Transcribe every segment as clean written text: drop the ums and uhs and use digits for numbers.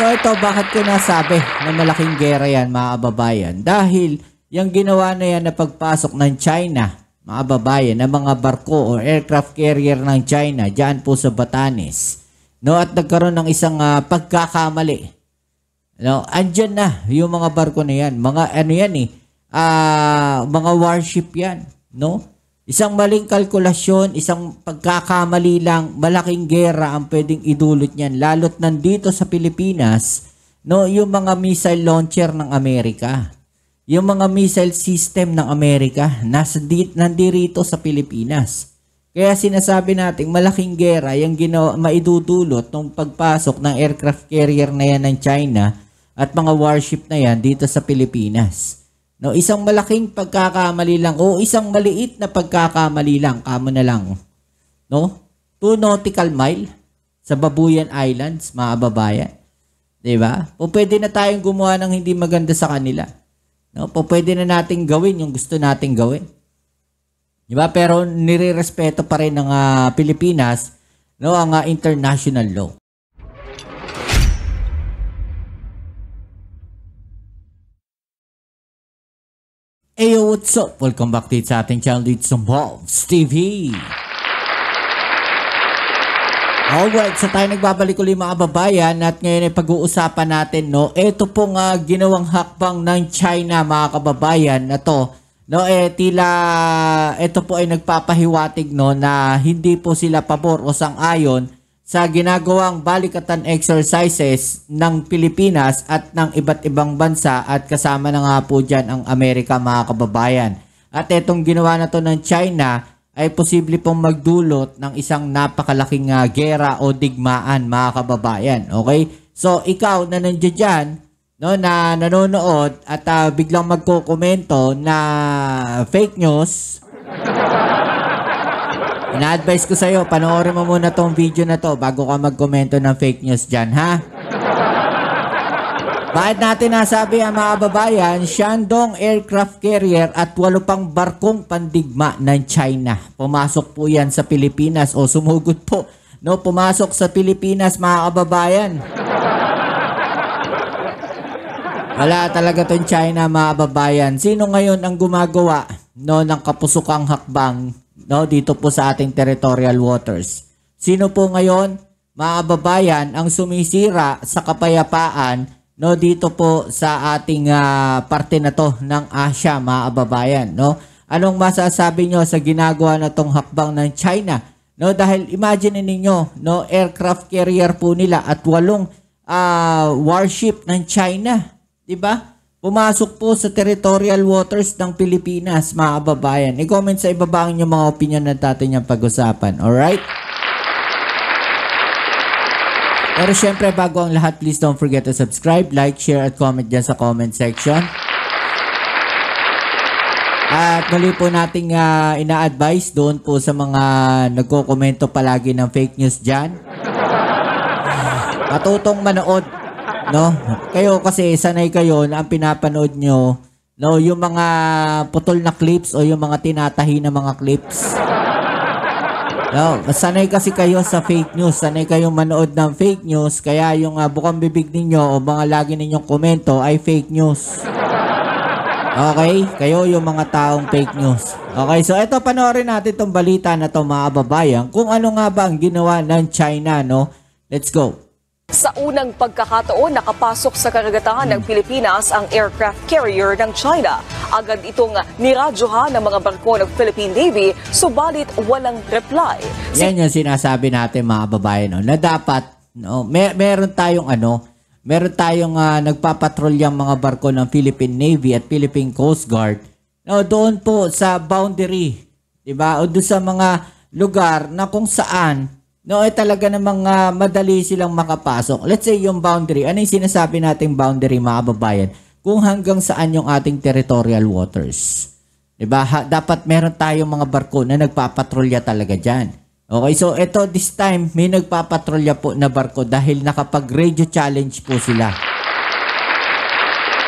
So ito, bakit ko nasabi na malaking gera yan mga kababayan? Dahil yung ginawa na yan na pagpasok ng China, mga kababayan, ng mga barko o aircraft carrier ng China dyan po sa Batanes. No, at nagkaroon ng isang pagkakamali. No, andyan na yung mga barko na yan. Mga ano yan mga warship yan. No? Isang maling kalkulasyon, isang pagkakamali lang, malaking gera ang pwedeng idulot niyan. Lalo't nandito sa Pilipinas, no, yung mga missile launcher ng Amerika, yung mga missile system ng Amerika, nandirito sa Pilipinas. Kaya sinasabi natin, malaking gera yung maidudulot ng pagpasok ng aircraft carrier na yan ng China at mga warship na yan dito sa Pilipinas. No, isang malaking pagkakamali lang o isang maliit na pagkakamali lang, kamo na lang. No? 2 nautical mile sa Babuyan Islands, mga kababayan. 'Di ba? O pwede na tayong gumawa ng hindi maganda sa kanila. No? O pwede na nating gawin yung gusto nating gawin. 'Di ba? Pero nirerespeto pa rin ng Pilipinas, no, ang international law. Ayo, what's up? Welcome back dito sa ating channel dito sa Bobs TV. Alright, so tayo nagbabalik ulit mga kababayan at ngayon ay pag-uusapan natin, no, ito pong ginawang hakbang ng China mga kababayan na to, no, tila ito po ay nagpapahiwatig, no, na hindi po sila pabor o sang-ayon sa ginagawang balikatan exercises ng Pilipinas at ng iba't ibang bansa at kasama na nga po dyan ang Amerika mga kababayan. At itong ginawa na to ng China ay posible pong magdulot ng isang napakalaking gera o digmaan mga kababayan. Okay? So ikaw na nandiyan dyan, no, na nanonood at biglang magkokomento na fake news, ina-advise ko sa'yo, panoorin mo muna tong video na to bago ka magkomento ng fake news dyan, ha? Bakit natin nasabi ang mga kababayan, Shandong aircraft carrier at 8 pang barkong pandigma ng China. Pumasok po yan sa Pilipinas o sumugod po, no, pumasok sa Pilipinas mga kababayan. Wala talaga tong China mga kababayan. Sino ngayon ang gumagawa, no, ng kapusukang hakbang, no, dito po sa ating territorial waters? Sino po ngayon, mga kababayan, ang sumisira sa kapayapaan, no, dito po sa ating parte na to ng Asia mga kababayan, no? Anong masasabi nyo sa ginagawa na tong hakbang ng China? No, dahil imagine ninyo, no, aircraft carrier po nila at 8 warship ng China, 'di ba? Pumasok po sa territorial waters ng Pilipinas, mga kababayan. I-comment sa ibaba ang inyong mga opinion na natin yung pag-usapan. Alright? Pero syempre, bago ang lahat, please don't forget to subscribe, like, share, at comment dyan sa comment section. At muli po nating ina-advise doon po sa mga nagko-komento palagi ng fake news dyan. Matutong manood. No, kayo kasi sanay kayo na ang pinapanood nyo, no, yung mga putol na clips o yung mga tinatahi na mga clips. No, sanay kasi kayo sa fake news, sanay kayong manood ng fake news, kaya yung bukang bibig ninyo o mga lagi ninyong komento ay fake news. Okay, kayo yung mga taong fake news. Okay, so eto, panoorin natin tong balita na to mga kababayan, kung ano nga ba ang ginawa ng China, no? Let's go. Sa unang pagkakataon, nakapasok sa karagatan ng Pilipinas ang aircraft carrier ng China. Agad itong niradyohan ng mga barko ng Philippine Navy, subalit walang reply. Yan yung sinasabi natin mga babae, no, na dapat, no, meron tayong nagpapatrolyang mga barko ng Philippine Navy at Philippine Coast Guard, no, doon po sa boundary, diba? O doon sa mga lugar na kung saan, no, talaga namang madali silang makapasok. Let's say yung boundary. Ano yung sinasabi nating boundary mga kababayan? Kung hanggang saan yung ating territorial waters. Diba? Dapat meron tayong mga barko na nagpapatrolya talaga dyan. Okay, so ito this time may nagpapatrolya po na barko dahil nakapag-radio challenge po sila.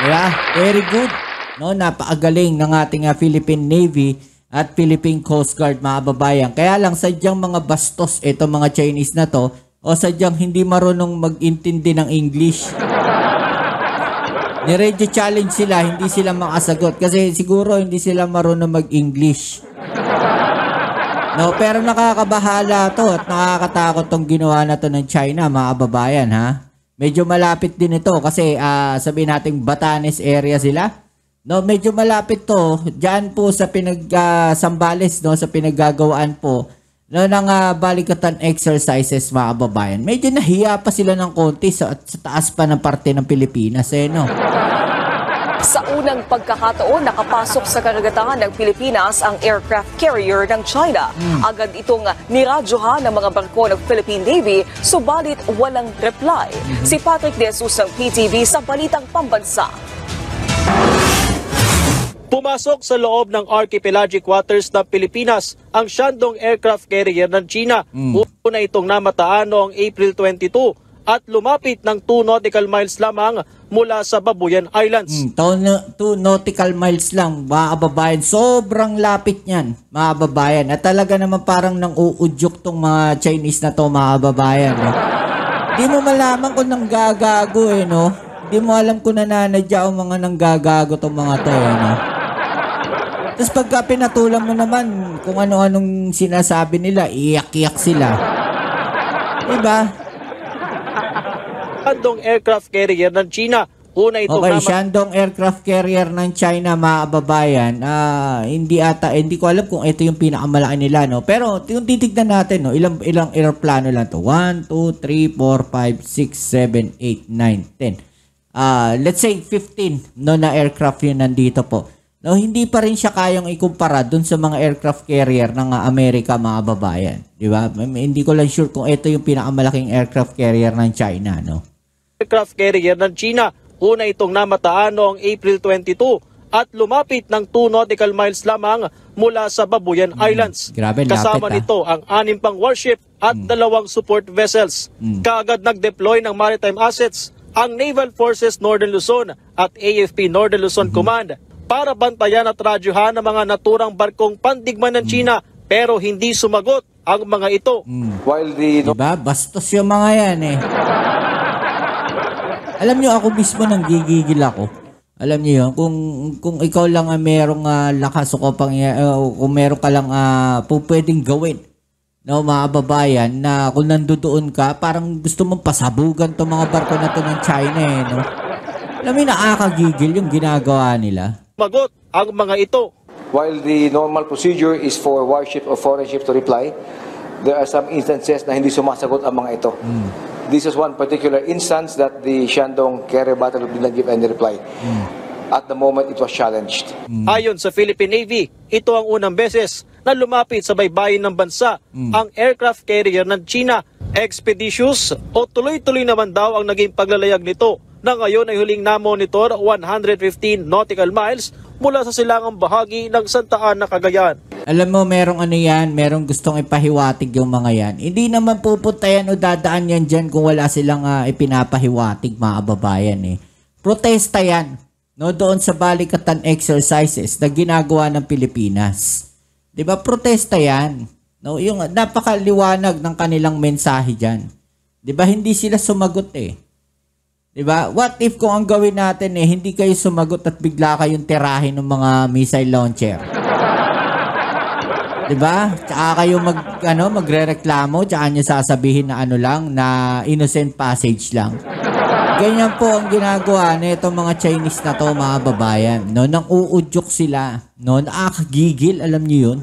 Diba? Very good. No, napakagaling ng ating Philippine Navy at Philippine Coast Guard mga kababayan. Kaya lang sadyang mga bastos itong mga Chinese na to o sadyang hindi marunong mag-intindi ng English. Ni-radio challenge sila, hindi sila makasagot kasi siguro hindi sila marunong mag-English. No, pero nakakabahala to at nakakatakot tong ginawa na to ng China, mga kababayan, ha. Medyo malapit din ito kasi sabihin natin Batanes area sila. No, medyo malapit to. Diyan po sa Sambales, no, sa pinaggagawaan po no ng balikatan exercises, mga kababayan. Medyo nahiya pa sila ng konti sa taas pa ng parte ng Pilipinas, no. Sa unang pagkakataon, nakapasok sa karagatan ng Pilipinas ang aircraft carrier ng China. Agad itong niradyohan ng mga barko ng Philippine Navy, subalit walang reply. Si Patrick De Jesus ng PTV sa Balitang Pambansa. Pumasok sa loob ng archipelagic waters ng Pilipinas ang Shandong aircraft carrier ng China. Una itong namataan noong April 22 at lumapit ng 2 nautical miles lamang mula sa Babuyan Islands. 2 nautical miles lang, mga kababayan. Sobrang lapit niyan, mga kababayan. At talaga naman parang nang uudyok tong mga Chinese na to, mga kababayan. No? Di mo malaman kung nanggagago, no? Di mo alam kung nananadya ang mga nanggagago tong mga to, no? Tapos pagka pinatulan mo naman kung ano-anong sinasabi nila, iyak-iyak sila. Diba? Shandong aircraft carrier ng China. Una itong Shandong aircraft carrier ng China, mga kababayan. Hindi ko alam kung ito yung pinakamalaki nila, no? Pero yung titignan natin, no, ilang aeroplano lang to. 1, 2, 3, 4, 5, 6, 7, 8, 9, 10. Let's say 15 no na aircraft yun nandito po. No, hindi pa rin siya kayang ikumpara dun sa mga aircraft carrier ng Amerika, mga kababayan. Di ba? Hindi ko lang sure kung ito yung pinakamalaking aircraft carrier ng China, no? Aircraft carrier ng China. Una itong namataan noong April 22 at lumapit ng 2 nautical miles lamang mula sa Babuyan Islands. Grabe, lapit, kasama nito ang 6 pang warship at 2 support vessels. Kaagad nag-deploy ng maritime assets ang Naval Forces Northern Luzon at AFP Northern Luzon Command para bantayan at radyohan ang mga naturang barkong pandigman ng China, pero hindi sumagot ang mga ito. While the Diba? Bastos yung mga yan, eh. Alam nyo, ako mismo nang gigigil ako. Alam nyo yun, kung ikaw lang merong lakas o kung meron ka lang pwedeng gawin, no, mga kababayan, na kung nandoon ka, parang gusto mong pasabugan tong mga barko na to ng China, eh, no? Alam mo, nakakagigil yung ginagawa nila. Sumagot ang mga ito. while the normal procedure is for warship or foreign ships to reply, there are some instances na hindi sumasagot ang mga ito. This is one particular instance that the Shandong carrier battle did not give any reply. At the moment, it was challenged. Ayon sa Philippine Navy, ito ang unang beses na lumapit sa baybayin ng bansa ang aircraft carrier ng China. Expeditious o tuloy-tuloy naman daw ang naging paglalayag nito na ngayon ay huling na-monitor 115 nautical miles mula sa silangang bahagi ng Santa Ana, Cagayan. Alam mo, merong ano yan, merong gustong ipahiwatig yung mga yan. Hindi naman pupunta yan o dadaan yan dyan kung wala silang ipinapahiwatig, mga kababayan, eh. Protesta yan, no, doon sa balikatan exercises na ginagawa ng Pilipinas. 'Di ba? Protesta yan. No, yung napakaliwanag ng kanilang mensahe diyan. 'Di ba? Hindi sila sumagot eh. 'Di ba? What if kung ang gawin natin eh hindi kayo sumagot at bigla kayong tirahin ng mga missile launcher? 'Di ba? Tsaka kayo magrereklamo, tsaka niyo sasabihin na ano lang, na innocent passage lang. Ganyan po ang ginagawa nitong mga Chinese na to, mga babayan. No, nang uudyok sila, no, nakakagigil, alam niyo 'yun.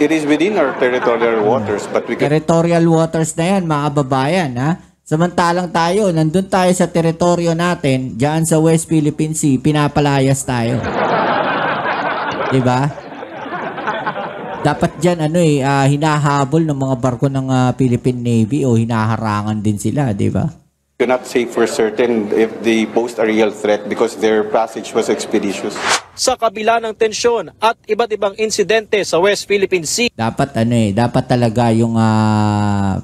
It is within our territorial waters, but we can... Territorial waters na yan, mga babayan, ha? Samantalang tayo, nandun tayo sa teritoryo natin, dyan sa West Philippine Sea, pinapalayas tayo. Diba? Dapat dyan, hinahabol ng mga barko ng Philippine Navy o hinaharangan din sila, diba? cannot say for certain if they pose a real threat because their passage was expeditious. Sa kabila ng tensyon at iba't ibang insidente sa West Philippine Sea, dapat talaga yung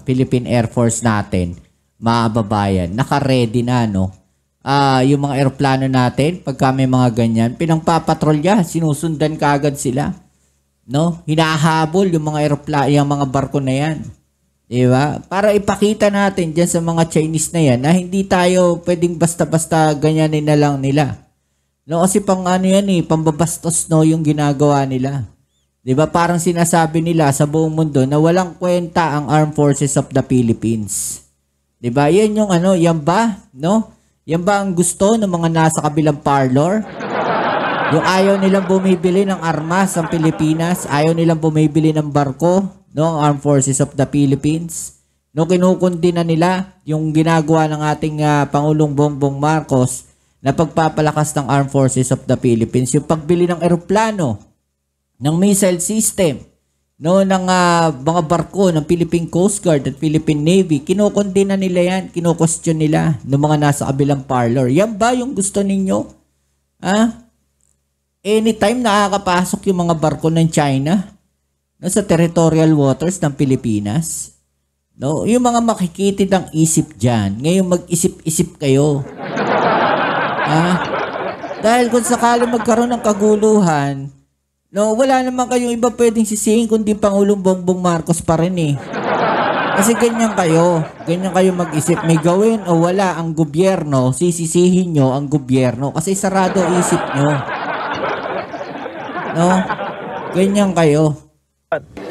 Philippine Air Force natin, mga babayan, naka-ready na, no? Yung mga eroplano natin, pagka may mga ganyan, pinangpapatrolya, sinusundan kaagad sila, no? Hinahabol yung mga yung mga barko na yan. Diba? Para ipakita natin dyan sa mga Chinese na yan na hindi tayo pwedeng basta-basta ganyanin na lang nila. No, kasi pang ano yan pambabastos no yung ginagawa nila. 'Di ba? Parang sinasabi nila sa buong mundo na walang kwenta ang Armed Forces of the Philippines. 'Di ba? Yan yung yan ba, no? Yan ba ang gusto ng mga nasa kabilang parlor? Yung ayaw nilang bumibili ng armas ang Pilipinas, ayaw nilang bumibili ng barko, no, ang Armed Forces of the Philippines. No, kinukundi na nila yung ginagawa ng ating Pangulong Bongbong Marcos na pagpapalakas ng Armed Forces of the Philippines, yung pagbili ng eroplano, ng missile system, no, ng mga barko ng Philippine Coast Guard at Philippine Navy, kinukundi na nila yan, kinu-question nila ng mga nasa kabilang parlor. Yan ba yung gusto ninyo? Anytime nakakapasok yung mga barko ng China, no, sa territorial waters ng Pilipinas, no, yung mga makikitid ang isip dyan, ngayon mag-isip-isip kayo. Dahil kung sakali magkaroon ng kaguluhan, no, wala naman kayong iba pwedeng sisihin kundi Pangulong Bongbong Marcos pa rin Kasi ganyan kayo mag-isip, may gawin o wala ang gobyerno, sisisihin nyo ang gobyerno kasi sarado isip nyo. No? Ganyan kayo.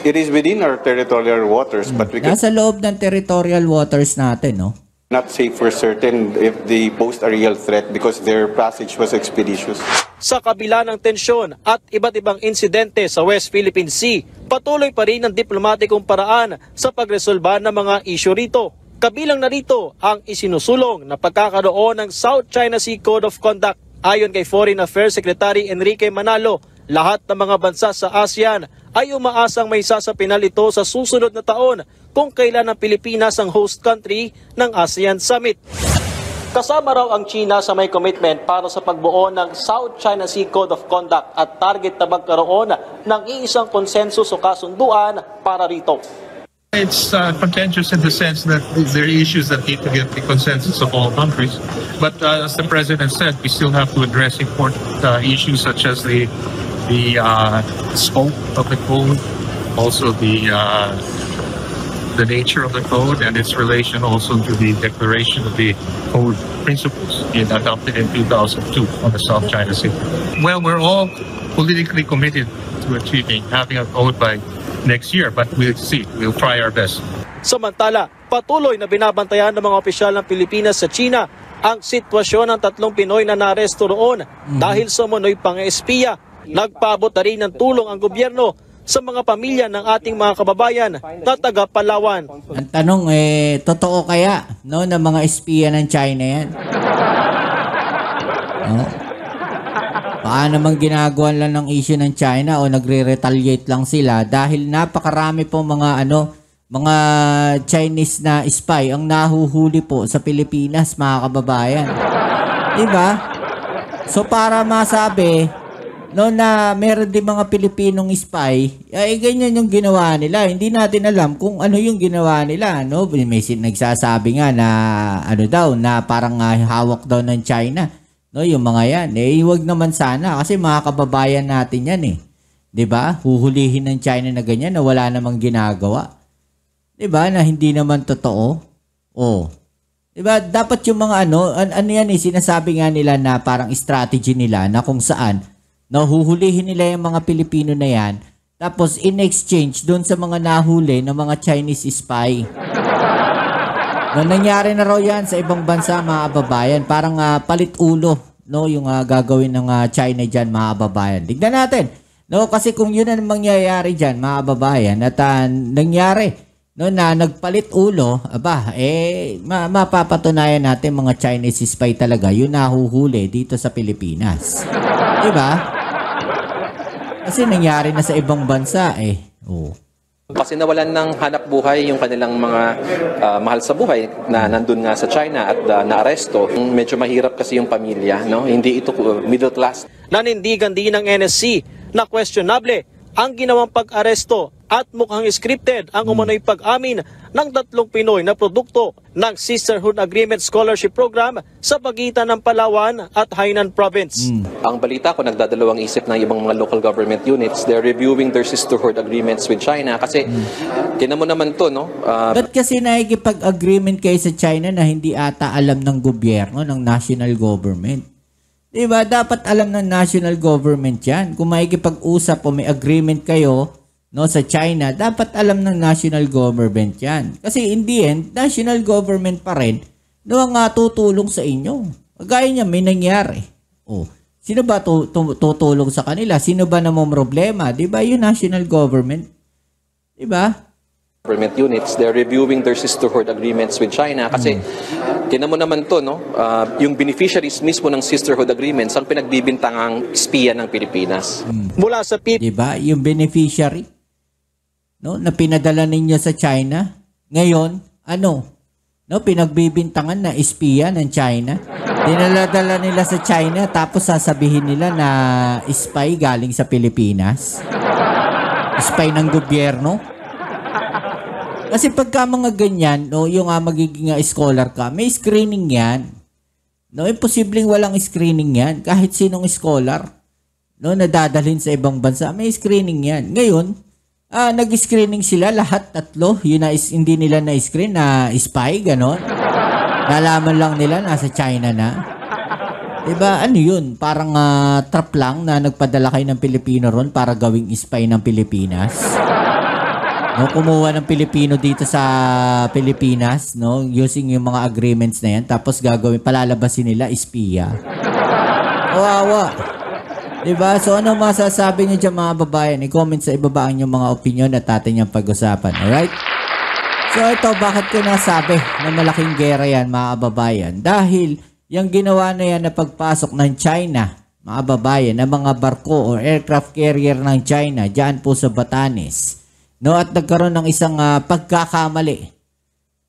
It is within our territorial waters, but we Nasa loob ng territorial waters natin, no? cannot say for certain if they pose a real threat because their passage was expeditious. Sa kabila ng tensyon at iba't ibang insidente sa West Philippine Sea, patuloy pa rin ang diplomatikong paraan sa pagresolba ng mga isyu rito. Kabilang na rito ang isinusulong na pagkakaroon ng South China Sea Code of Conduct. Ayon kay Foreign Affairs Secretary Enrique Manalo, lahat ng mga bansa sa ASEAN ay umaasang may sasapinal ito sa susunod na taon kung kailan ang Pilipinas ang host country ng ASEAN Summit. Kasama raw ang China sa may commitment para sa pagbuo ng South China Sea Code of Conduct at target na magkaroon ng iisang konsensus o kasunduan para rito. It's contentious in the sense that there are issues that need to get the consensus of all countries. But as the President said, we still have to address important issues such as the scope of the code, also the nature of the code and its relation also to the declaration of the code principles adopted in 2002 on the South China Sea. Well, we're all politically committed to having a code by next year, but we'll see. We'll try our best. Samantala, patuloy na binabantayan ng mga opisyal ng Pilipinas sa China ang sitwasyon ng 3 Pinoy na naresto roon dahil sa umunoy pang-espiya. Nagpaabot na rin ng tulong ang gobyerno sa mga pamilya ng ating mga kababayan na taga Palawan. Ang tanong totoo kaya no na mga espiya ng China yan? No? Baka naman ginagawa lang ng issue ng China o nagre-retaliate lang sila dahil napakarami po mga mga Chinese na spy ang nahuhuli po sa Pilipinas, mga kababayan. Diba? So para masabi no na meron din mga Pilipinong spy, ay ganyan yung ginawa nila. Hindi natin alam kung ano yung ginawa nila, no? May nagsasabi nga na daw na parang hawak daw ng China, no, yung mga yan. Huwag naman sana kasi mga kababayan natin yan 'Di ba? Huhulihin ng China na ganyan na wala namang ginagawa. 'Di ba? Na hindi naman totoo. Oh. 'Di ba? Dapat yung mga yan sinasabi nga nila na parang strategy nila na kung saan nahuhulihin nila yung mga Pilipino na yan, tapos in exchange doon sa mga nahuli ng mga Chinese spy. Nangyari na raw yan sa ibang bansa, mga kababayan. Parang palit ulo, no, yung gagawin ng China dyan, mga kababayan. Tignan natin, no, kasi kung yun ang mangyayari dyan, mga kababayan, at nangyari, no, na nagpalit ulo, mapapatunayan natin mga Chinese spy talaga, yun nahuhuli dito sa Pilipinas. Diba? Kasi nangyari na sa ibang bansa Oh. Kasi nawalan ng hanap buhay yung kanilang mga mahal sa buhay na nandun nga sa China at naaresto. Medyo mahirap kasi yung pamilya, no? Hindi ito middle class. Nanindigan din ng NSC na questionable ang ginawang pag-aresto at mukhang scripted ang umano'y pag-amin ng 3 Pinoy na produkto ng Sisterhood Agreement Scholarship Program sa pagitan ng Palawan at Hainan Province. Ang balita ko, nagdadalawang isip ng ibang mga local government units. They're reviewing their sisterhood agreements with China kasi tinan mo naman to, no? Ba't kasi nakikipag-agreement kayo sa China na hindi ata alam ng gobyerno, ng national government? Diba? Dapat alam ng national government yan. Kung makikipag-usap o may agreement kayo, no, sa China, dapat alam ng national government yan. Kasi in the end, national government pa rin no, ang tutulong sa inyo. Kagaya niya, may nangyari. Oh, sino ba tutulong sa kanila? Sino ba namang problema? Diba? Yung national government. Diba? Government units, they're reviewing their sisterhood agreements with China kasi tinan mo naman to, no? Yung beneficiaries mismo ng sisterhood agreements ang pinagbibintangang espiya ng Pilipinas. Mula sa Diba? Yung beneficiary, no, na pinadala ninyo sa China, ngayon, ano? No, pinagbibintangan na espiya ng China. Dinaladala nila sa China tapos sasabihin nila na spy galing sa Pilipinas. Spy ng gobyerno. Kasi pagka mga ganyan, no, yung magiging scholar ka, may screening yan. No, imposibleng walang screening yan. Kahit sinong scholar, no, nadadalhin sa ibang bansa, may screening yan. Ngayon, nag-screening sila lahat 3. Yun na hindi nila na-screen na spy, ganon. Nalaman lang nila nasa China na. Diba? Ano yun? Parang trap lang na nagpadala kayo ng Pilipino ron para gawing spy ng Pilipinas. No, kumuha ng Pilipino dito sa Pilipinas, no, using yung mga agreements na yan, tapos gagawin, palalabasin nila, espiya. Kawawa. Diba? So, ano masasabi niyo dyan mga babayan? I-comment sa ibaba ang inyong mga opinion at atin yung pag-usapan. Alright? So, ito, bakit ko nasabi na malaking gera yan, mga babayan? Dahil, yung ginawa na yan na pagpasok ng China, mga babayan, ng mga barko o aircraft carrier ng China, dyan po sa Batanes, no, at nagkaroon ng isang pagkakamali.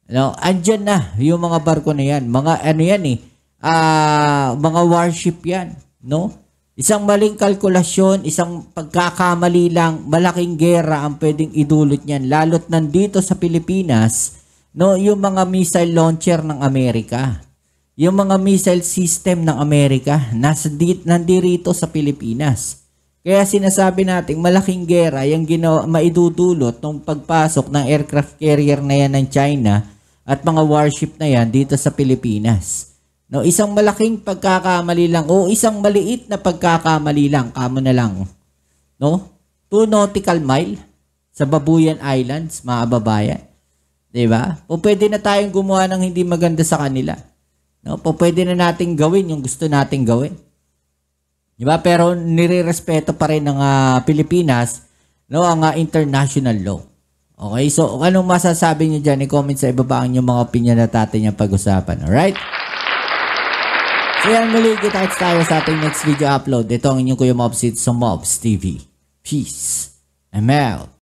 No, andyan na yung mga barko na yan. Mga ano yan mga warship yan, no? Isang maling kalkulasyon, isang pagkakamali lang, malaking gera ang pwedeng idulot niyan. Lalo't nandito sa Pilipinas, no, yung mga missile launcher ng Amerika. Yung mga missile system ng Amerika nandirito sa Pilipinas. Kaya sinasabi natin malaking gera yung maidudulot ng pagpasok ng aircraft carrier na yan ng China at mga warship na yan dito sa Pilipinas. No, isang malaking pagkakamali lang o isang maliit na pagkakamali lang, kamo na lang. No? 2 nautical mile sa Babuyan Islands, mga babayan. 'Di ba? O pwede na tayong gumawa ng hindi maganda sa kanila. No? O pwede na nating gawin yung gusto nating gawin. Diba? Pero nirerespeto pa rin ng Pilipinas, no, ang international law. Okay? So, anong masasabi niyo dyan? I-comment sa ibaba ang inyong mga opinion at atin yung pag-usapan. Alright? So, yan muli. Kita-kits tayo sa ating next video upload. Ito ang inyong Kuya Mobs sa Mobs TV. Peace. I'm out.